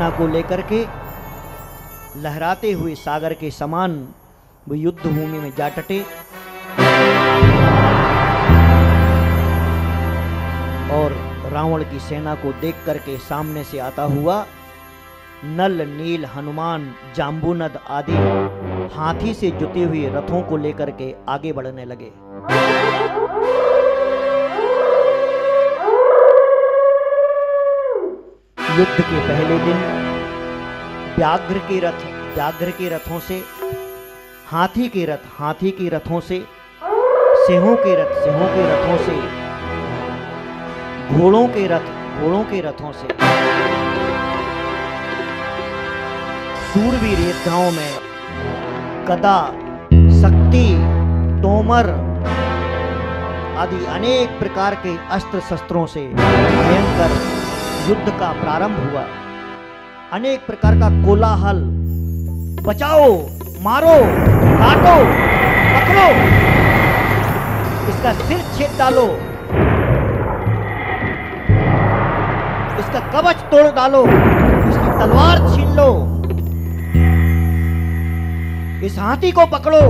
सेना को लेकर के लहराते हुए सागर के समान वो युद्ध भूमि में जा डटे और रावण की सेना को देख करके सामने से आता हुआ नल, नील, हनुमान, जाम्बूनद आदि हाथी से जुते हुए रथों को लेकर के आगे बढ़ने लगे। युद्ध के पहले दिन व्याघ्र के रथों से, हाथी के रथों से, सिंहों के रथों से, घोड़ों के रथों से, सूरवीर योद्धाओं में गदा, शक्ति, तोमर आदि अनेक प्रकार के अस्त्र शस्त्रों से भयंकर युद्ध का प्रारंभ हुआ। अनेक प्रकार का कोलाहल, बचाओ, मारो, काटो, पकड़ो, इसका सिर छेद डालो, इसका कवच तोड़ डालो, इसकी तलवार छीन लो, इस हाथी को पकड़ो,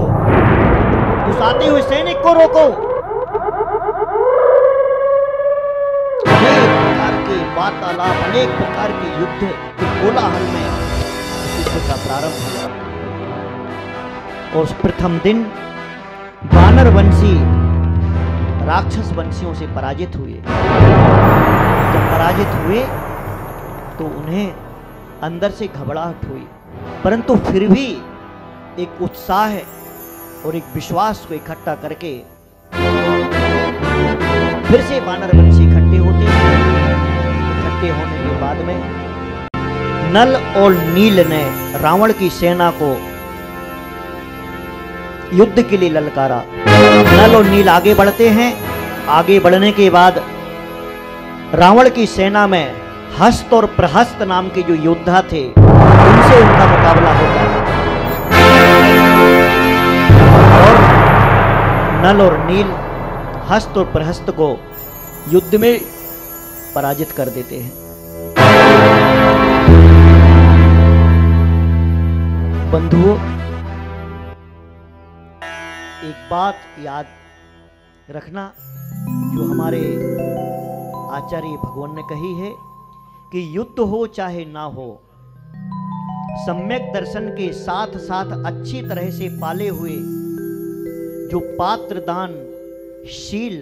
उस आते हुए सैनिक को रोको। अनेक प्रकार के वार्तालाप, अनेक प्रकार के युद्ध के कोलाहल में युद्ध का प्रारंभ हुआ। और उस प्रथम दिन वानर वंशी राक्षस वंशियों से पराजित हुए। जब पराजित हुए तो उन्हें अंदर से घबराहट हुई, परंतु फिर भी एक उत्साह और एक विश्वास को इकट्ठा करके फिर से वानर वंशी इकट्ठे होते हैं। इकट्ठे होने के बाद में नल और नील ने रावण की सेना को युद्ध के लिए ललकारा। नल और नील आगे बढ़ते हैं। आगे बढ़ने के बाद रावण की सेना में हस्त और प्रहस्त नाम के जो योद्धा थे उनसे उनका मुकाबला होता है और नल और नील हस्त और प्रहस्त को युद्ध में पराजित कर देते हैं। बंधुओं, एक बात याद रखना जो हमारे आचार्य भगवान ने कही है कि युद्ध हो चाहे ना हो, सम्यक दर्शन के साथ साथ अच्छी तरह से पाले हुए जो पात्र, दान, शील,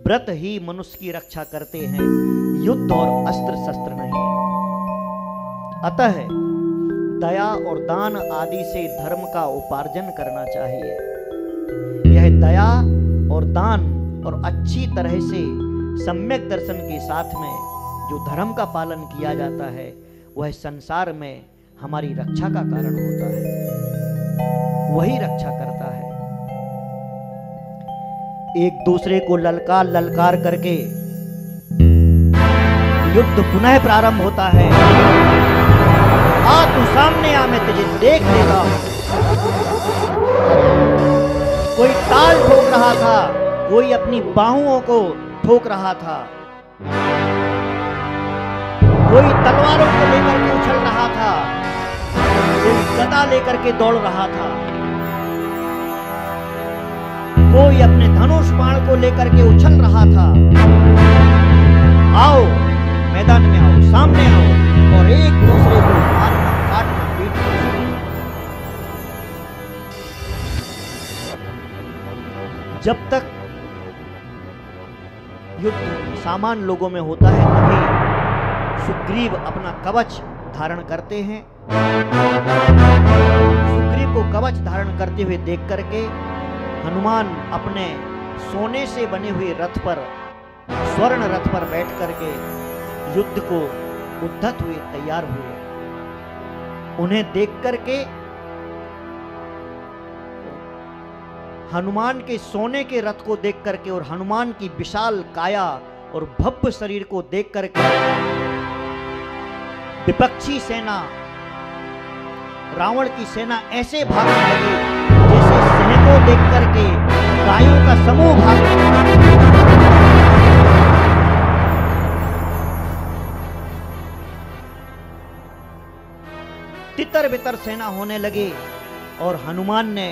व्रत ही मनुष्य की रक्षा करते हैं, युद्ध और अस्त्र शस्त्र नहीं। अतः दया और दान आदि से धर्म का उपार्जन करना चाहिए। यह दया और दान और अच्छी तरह से सम्यक दर्शन के साथ में जो धर्म का पालन किया जाता है वह संसार में हमारी रक्षा का कारण होता है, वही रक्षा करता है। एक दूसरे को ललकार ललकार करके युद्ध पुनः प्रारंभ होता है। आ तू सामने आ, मैं तुझे देख लेता हूं। कोई ताल ठोक रहा था, कोई अपनी बाहुओं को ठोक रहा था, कोई तलवारों को लेकर के उछल रहा था, कोई गदा लेकर के दौड़ रहा था, कोई अपने धनुष बाण को लेकर के उछल रहा था। आओ, मैदान में आओ, सामने आओ और एक दूसरे को मारना, काटना, पीटना। जब तक युद्ध सामान्य लोगों में होता है तभी सुग्रीव अपना कवच धारण करते हैं। सुग्रीव को कवच धारण करते हुए देख करके हनुमान अपने सोने से बने हुए रथ पर, स्वर्ण रथ पर बैठ करके युद्ध को उद्धत हुए तैयार हुए। उन्हें देख करके हनुमान के सोने के रथ को देख करके और हनुमान की विशाल काया और भव्य शरीर को देख करके विपक्षी सेना, रावण की सेना ऐसे भागने लगी जैसे सिंह को देख करके गायों का समूह भागने। तितर बितर सेना होने लगी और हनुमान ने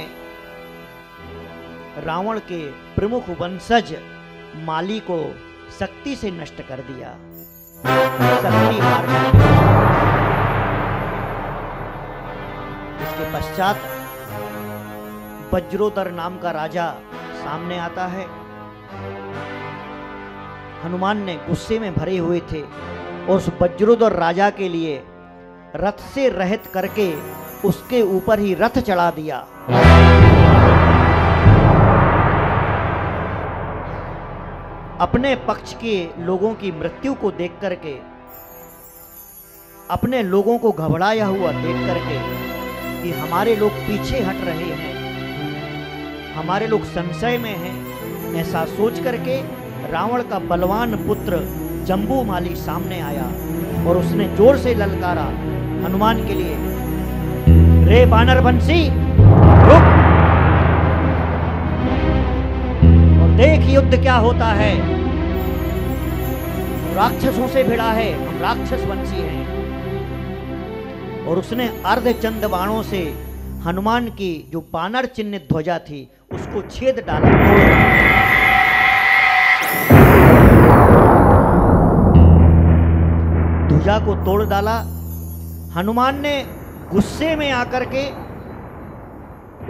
रावण के प्रमुख वंशज माली को शक्ति से नष्ट कर दिया। शक्ति हार गई। इसके पश्चात वज्रोदर नाम का राजा सामने आता है। हनुमान ने गुस्से में भरे हुए थे और उस वज्रोदर राजा के लिए रथ से रहित करके उसके ऊपर ही रथ चढ़ा दिया। अपने पक्ष के लोगों की मृत्यु को देख करके, अपने लोगों को घबराया हुआ देख करके कि हमारे लोग पीछे हट रहे हैं, हमारे लोग संशय में हैं, ऐसा सोच करके रावण का बलवान पुत्र जम्बूमाली सामने आया और उसने जोर से ललकारा हनुमान के लिए, रे बानर बंसी रुक और देख युद्ध क्या होता है। राक्षसों से भिड़ा है, हम राक्षस वंशी हैं। और उसने अर्धचंद बाणों से हनुमान की जो बानर चिन्हित ध्वजा थी उसको छेद डाला। ध्वजा को तोड़ डाला। हनुमान ने गुस्से में आकर के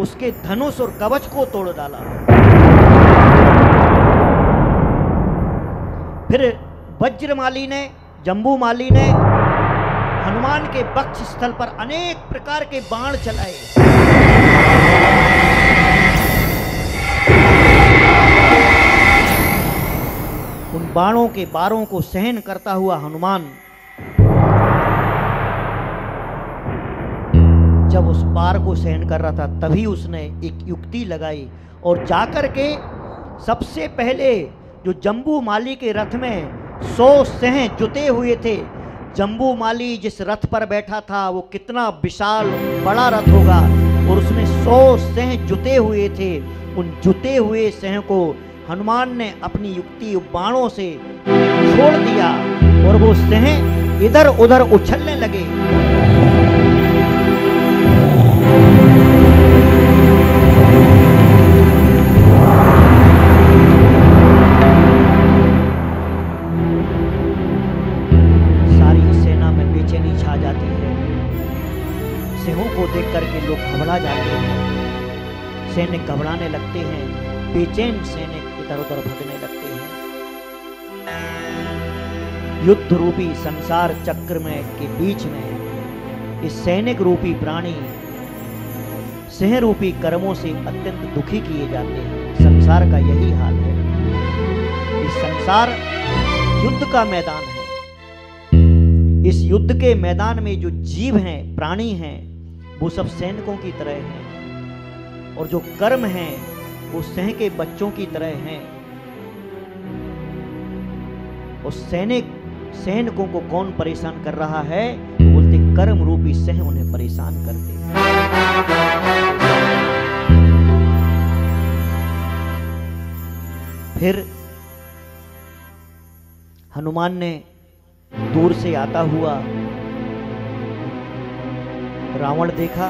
उसके धनुष और कवच को तोड़ डाला। फिर वज्रमाली ने, जम्बूमाली ने हनुमान के वक्ष स्थल पर अनेक प्रकार के बाण चलाए। उन बाणों के बारों को सहन करता हुआ हनुमान जब उस बार को सहन कर रहा था तभी उसने एक युक्ति लगाई और जाकर के सबसे पहले जो जम्बूमाली के रथ में 100 सिंह जुटे हुए थे, जम्बूमाली जिस रथ पर बैठा था वो कितना विशाल बड़ा रथ होगा और उसमें 100 सिंह जुटे हुए थे। उन जुटे हुए सिंह को हनुमान ने अपनी युक्ति बाणों से छोड़ दिया और वो सिंह इधर उधर उछलने लगे। को देख करके लोग घबरा जाते हैं, सैनिक घबराने लगते हैं, बेचैन सैनिक इधर उधर भगने लगते हैं। युद्ध रूपी संसार चक्र में के बीच में इस सैनिक रूपी प्राणी सिंह रूपी कर्मों से अत्यंत दुखी किए जाते हैं। संसार का यही हाल है। इस संसार युद्ध का मैदान है। इस युद्ध के मैदान में जो जीव हैं, प्राणी हैं, वो सब सैनिकों की तरह हैं और जो कर्म हैं वो सिंह के बच्चों की तरह हैं। और सैनिकों को कौन परेशान कर रहा है? बोलते कर्म रूपी सिंह उन्हें परेशान करते हैं। फिर हनुमान ने दूर से आता हुआ रावण देखा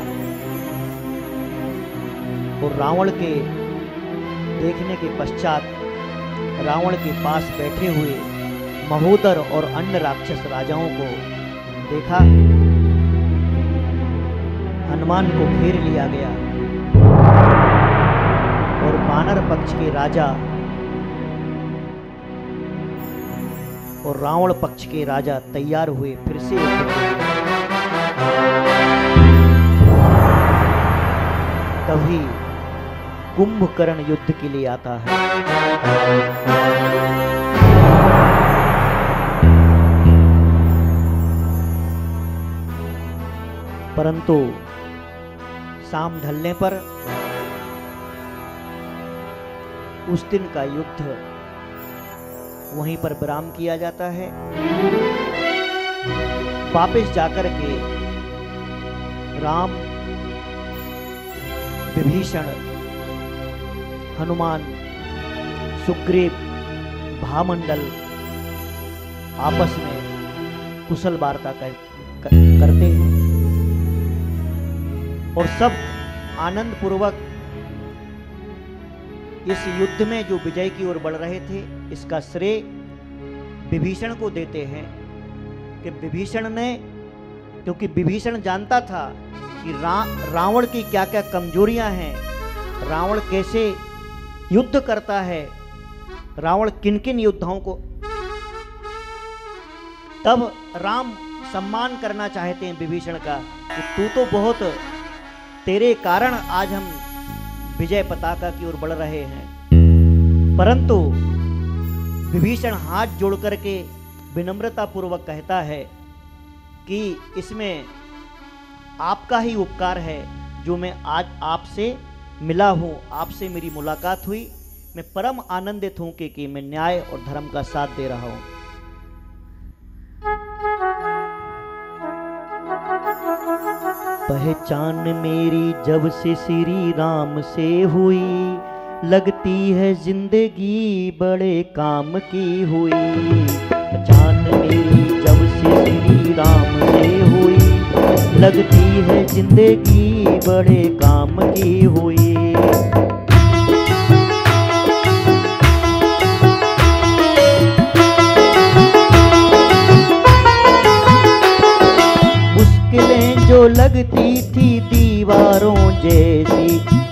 और रावण के देखने के पश्चात रावण के पास बैठे हुए महोदर और अन्य राक्षस राजाओं को देखा। हनुमान को घेर लिया गया और वानर पक्ष के राजा और रावण पक्ष के राजा तैयार हुए फिर से। तभी कुंभकर्ण युद्ध के लिए आता है। परंतु शाम ढलने पर उस दिन का युद्ध वहीं पर विराम किया जाता है। वापस जाकर के राम, विभीषण, हनुमान, सुग्रीव, भामंडल आपस में कुशल वार्ता करते हैं। और सब आनंद पूर्वक इस युद्ध में जो विजय की ओर बढ़ रहे थे, इसका श्रेय विभीषण को देते हैं कि विभीषण ने, क्योंकि विभीषण जानता था कि रावण की क्या क्या कमजोरियां हैं, रावण कैसे युद्ध करता है, रावण किन किन योद्धाओं को, तब राम सम्मान करना चाहते हैं विभीषण का कि तू तो बहुत, तेरे कारण आज हम विजय पताका की ओर बढ़ रहे हैं। परंतु विभीषण हाथ जोड़ करके विनम्रता पूर्वक कहता है कि इसमें आपका ही उपकार है जो मैं आज आपसे मिला हूँ, आपसे मेरी मुलाकात हुई। मैं परम आनंदित हूँ कि मैं न्याय और धर्म का साथ दे रहा हूँ। पहचान मेरी जब से श्री राम से हुई, लगती है जिंदगी बड़े काम की हुई। पहचान मेरी जब से श्री राम से हुई, लगती है जिंदगी बड़े काम की हुई। मुश्किलें जो लगती थी दीवारों जैसी,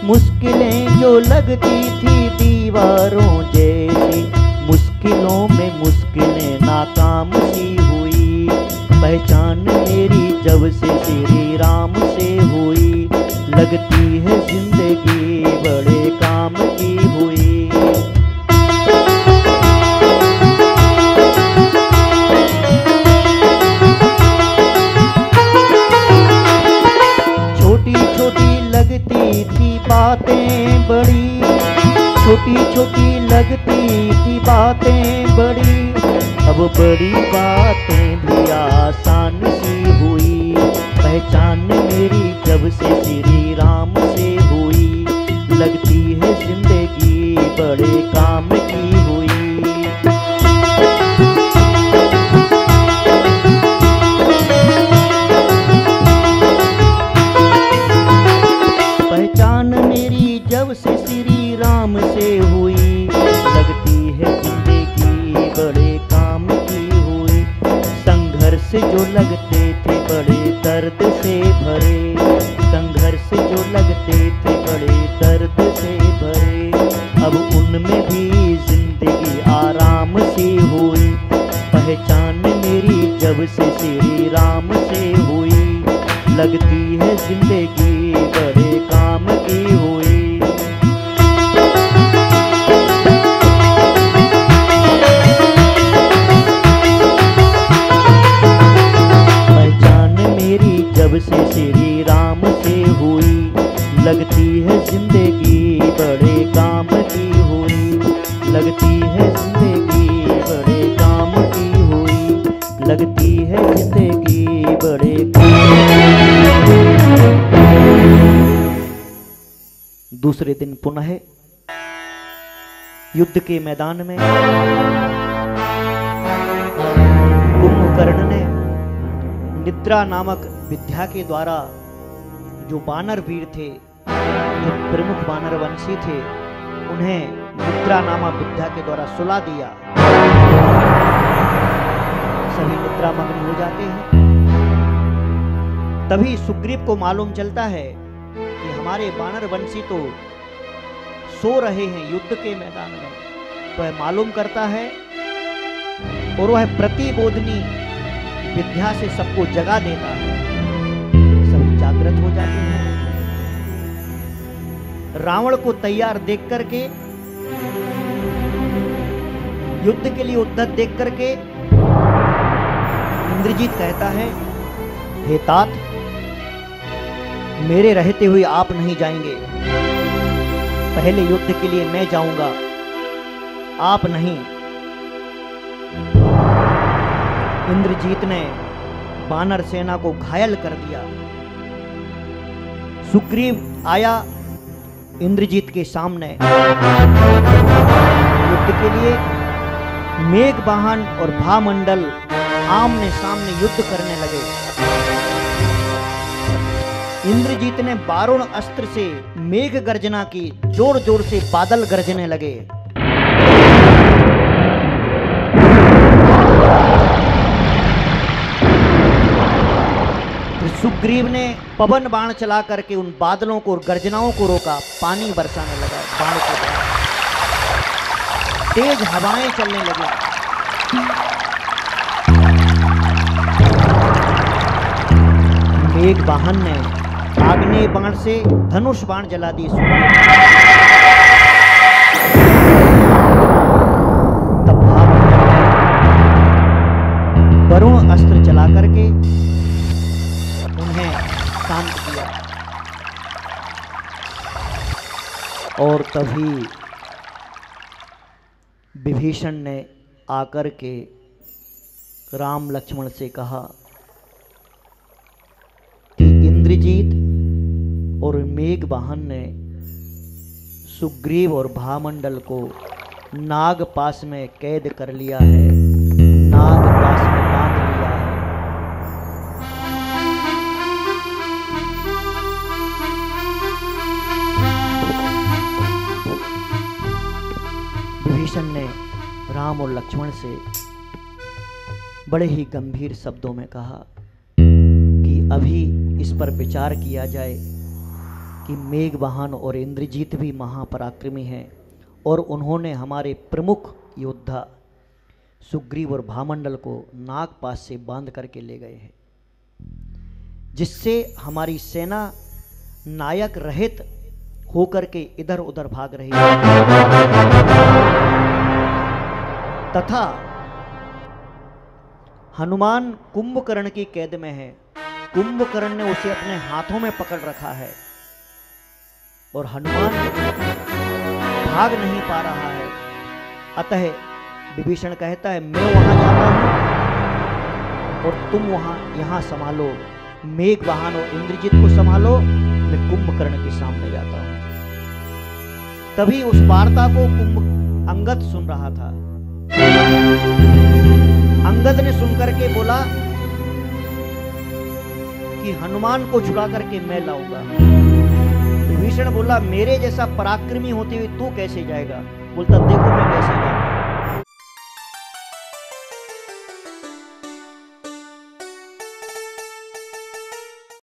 मुश्किलें जो लगती थी दीवारों जैसी, मुश्किलों में मुश्किलें नाकाम सी हुई। पहचान मेरी जब से श्री राम से हुई, लगती है जिंदगी बड़े काम की हुई। छोटी छोटी लगती थी बातें बड़ी, छोटी छोटी लगती थी बातें बड़ी, अब बड़ी बातें भी आसान सी हुई। पहचान मेरी जब से श्री राम से हुई, लगती है जिंदगी बड़े काम की हुई। पहचान मेरी जब से श्री राम से हुई, लगती है जिंदगी बड़े काम की हुई। संघर्ष जो लगते थे बड़े दर्द से भरे, संघर्ष जो लगते थे बड़े दर्द से भरे, अब उनमें भी जिंदगी आराम सी हुई। पहचान मेरी जब से श्री राम से हुई, लगती है जिंदगी बड़े काम की हुई। जब से श्री राम से हुई, लगती है जिंदगी बड़े काम की हुई। लगती है जिंदगी बड़े काम की हुई, लगती है जिंदगी बड़े दूसरे दिन पुनः युद्ध के मैदान में कुंभकर्ण ने निद्रा नामक विद्या के द्वारा जो बानर वीर थे, जो प्रमुख बानर वंशी थे, उन्हें निद्रा नामक विद्या के द्वारा सुला दिया। सभी निद्रा मग्न हो जाते हैं। तभी सुग्रीव को मालूम चलता है कि हमारे बानर वंशी तो सो रहे हैं युद्ध के मैदान में। तो वह मालूम करता है और वह प्रतिबोधनी विद्या से सबको जगा देता है। सभी जागृत हो जाते हैं। रावण को तैयार देख करके, युद्ध के लिए उद्यत देख करके इंद्रजीत कहता है, हे तात, मेरे रहते हुए आप नहीं जाएंगे। पहले युद्ध के लिए मैं जाऊंगा, आप नहीं। इंद्रजीत ने बानर सेना को घायल कर दिया। सुग्रीव आया इंद्रजीत के सामने युद्ध के लिए। मेघवाहन और भामंडल आमने सामने युद्ध करने लगे। इंद्रजीत ने वारुण अस्त्र से मेघ गर्जना की, जोर जोर से बादल गरजने लगे। सुग्रीव ने पवन बाण चला करके उन बादलों को और गर्जनाओं को रोका, पानी बरसाने लगा बाण के द्वारा, तेज हवाएं चलने लगी। मेघ वाहन ने आग्नेय बाण से धनुष बाण जला दिए। तब वरुण अस्त्र चला करके उन्हें शांत किया। और तभी विभीषण ने आकर के राम लक्ष्मण से कहा कि इंद्रजीत और मेघ वाहन ने सुग्रीव और भामंडल को नागपाश में कैद कर लिया है, नागपाश में बांध लिया है। विभीषण ने राम और लक्ष्मण से बड़े ही गंभीर शब्दों में कहा कि अभी इस पर विचार किया जाए कि मेघवाहन और इंद्रजीत भी महापराक्रमी हैं और उन्होंने हमारे प्रमुख योद्धा सुग्रीव और भामंडल को नागपाश से बांध करके ले गए हैं, जिससे हमारी सेना नायक रहित होकर के इधर उधर भाग रही है। तथा हनुमान कुंभकर्ण की कैद में है, कुंभकर्ण ने उसे अपने हाथों में पकड़ रखा है और हनुमान भाग नहीं पा रहा है। अतः विभीषण कहता है मैं वहां जाता हूं और तुम यहां संभालो, मेघवाहन और इंद्रजीत को संभालो, मैं कुंभकर्ण के सामने जाता हूं। तभी उस वार्ता को अंगद सुन रहा था। अंगद ने सुनकर के बोला कि हनुमान को छुड़ा करके मैं लाऊंगा। विभीषण बोला मेरे जैसा पराक्रमी होते हुए तू कैसे जाएगा? बोलता देखो मैं कैसे